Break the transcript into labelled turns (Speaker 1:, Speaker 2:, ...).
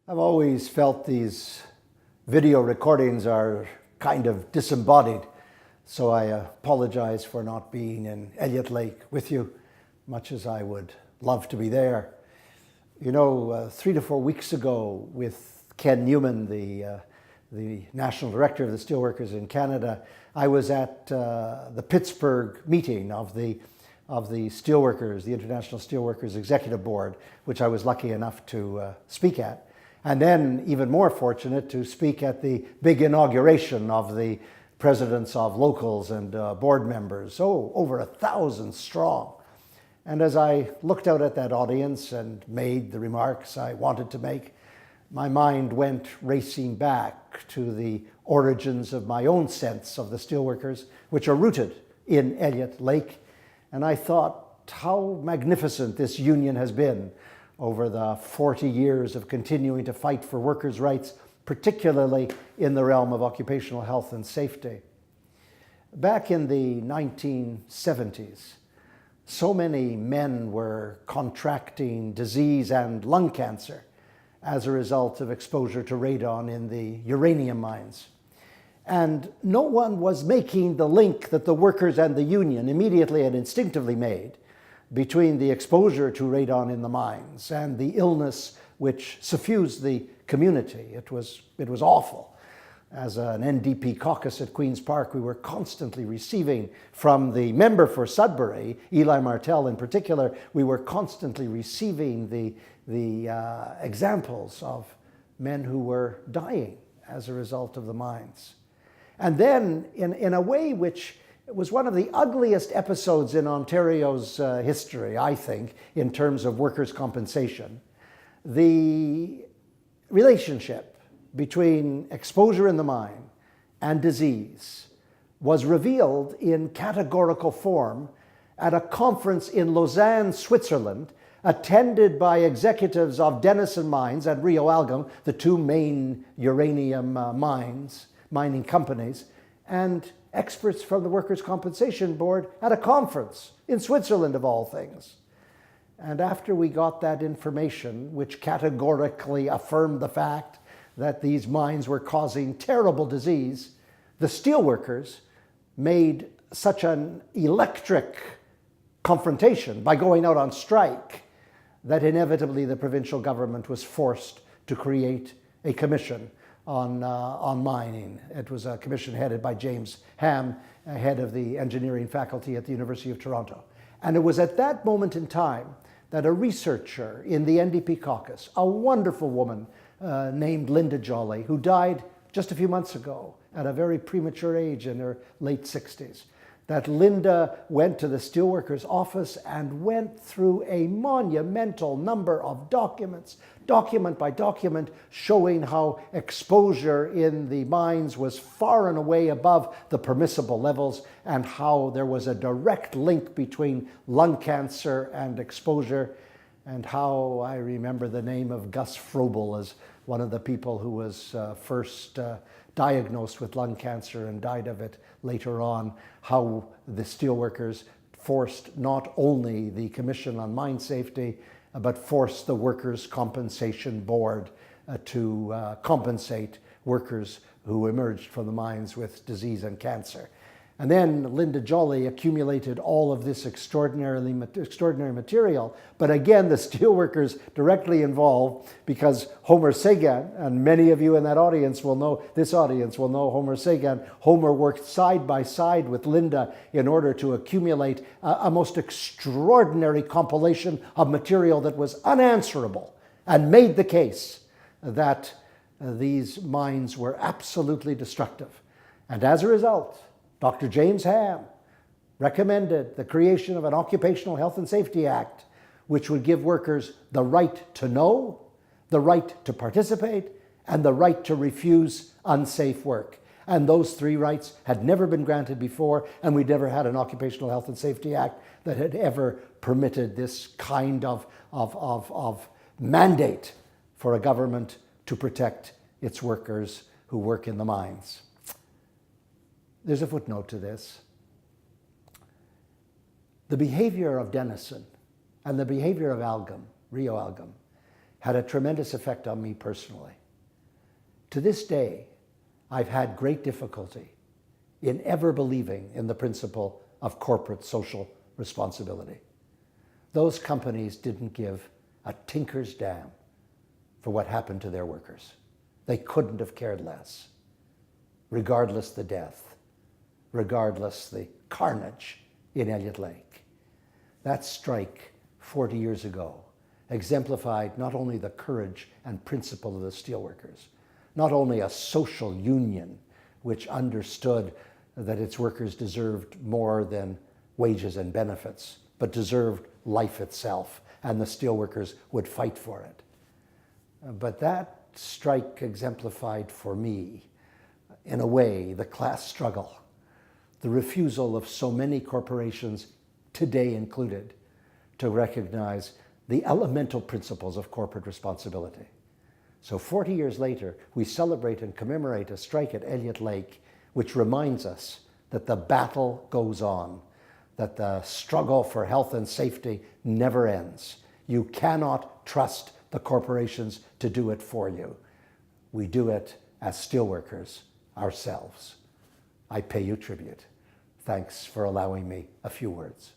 Speaker 1: I've always felt these video recordings are kind of disembodied, so I apologize for not being in Elliot Lake with you, much as I would love to be there. You know, 3 to 4 weeks ago with Ken Newman, the National Director of the Steelworkers in Canada, I was at the Pittsburgh meeting of the Steelworkers, the International Steelworkers Executive Board, which I was lucky enough to speak at. And then, even more fortunate, to speak at the big inauguration of the presidents of locals and board members, over 1,000 strong. And as I looked out at that audience and made the remarks I wanted to make, my mind went racing back to the origins of my own sense of the steelworkers, which are rooted in Elliot Lake. And I thought how magnificent this union has been over the 40 years of continuing to fight for workers' rights, particularly in the realm of occupational health and safety. Back in the 1970s, so many men were contracting disease and lung cancer as a result of exposure to radon in the uranium mines. And no one was making the link that the workers and the union immediately and instinctively made between the exposure to radon in the mines and the illness which suffused the community. It was awful. As an NDP caucus at Queen's Park, we were constantly receiving from the member for Sudbury, Eli Martel in particular, we were constantly receiving the examples of men who were dying as a result of the mines. And then, in a way which was one of the ugliest episodes in Ontario's history, I think, in terms of workers' compensation, the relationship between exposure in the mine and disease was revealed in categorical form at a conference in Lausanne, Switzerland, attended by executives of Denison Mines and Rio Algam, the two main uranium mining companies, and experts from the Workers' Compensation Board at a conference in Switzerland, of all things. And after we got that information, which categorically affirmed the fact that these mines were causing terrible disease, the steelworkers made such an electric confrontation by going out on strike that inevitably the provincial government was forced to create a commission on mining. It was a commission headed by James Ham, head of the engineering faculty at the University of Toronto. And it was at that moment in time that a researcher in the NDP caucus, a wonderful woman named Linda Jolly, who died just a few months ago at a very premature age in her late 60s, that Linda went to the steelworkers' office and went through a monumental number of documents, document by document, showing how exposure in the mines was far and away above the permissible levels and how there was a direct link between lung cancer and exposure, and how I remember the name of Gus Frobel as one of the people who was first diagnosed with lung cancer and died of it later on, how the steelworkers forced not only the Commission on Mine Safety, but forced the Workers' Compensation Board to compensate workers who emerged from the mines with disease and cancer. And then Linda Jolly accumulated all of this extraordinary material. But again, the steelworkers directly involved, because Homer Sagan, and many of you in that audience will know, this audience will know Homer Sagan. Homer worked side by side with Linda in order to accumulate a most extraordinary compilation of material that was unanswerable and made the case that these mines were absolutely destructive. And as a result, Dr. James Ham recommended the creation of an Occupational Health and Safety Act, which would give workers the right to know, the right to participate, and the right to refuse unsafe work. And those three rights had never been granted before, and we'd never had an Occupational Health and Safety Act that had ever permitted this kind of mandate for a government to protect its workers who work in the mines. There's a footnote to this. The behavior of Denison and the behavior of Rio Algam, had a tremendous effect on me personally. To this day, I've had great difficulty in ever believing in the principle of corporate social responsibility. Those companies didn't give a tinker's damn for what happened to their workers. They couldn't have cared less, regardless the death, regardless the carnage in Elliot Lake. That strike 40 years ago exemplified not only the courage and principle of the steelworkers, not only a social union which understood that its workers deserved more than wages and benefits, but deserved life itself, and the steelworkers would fight for it. But that strike exemplified for me, in a way, the class struggle, the refusal of so many corporations, today included, to recognize the elemental principles of corporate responsibility. So 40 years later, we celebrate and commemorate a strike at Elliot Lake, which reminds us that the battle goes on, that the struggle for health and safety never ends. You cannot trust the corporations to do it for you. We do it as steelworkers ourselves. I pay you tribute. Thanks for allowing me a few words.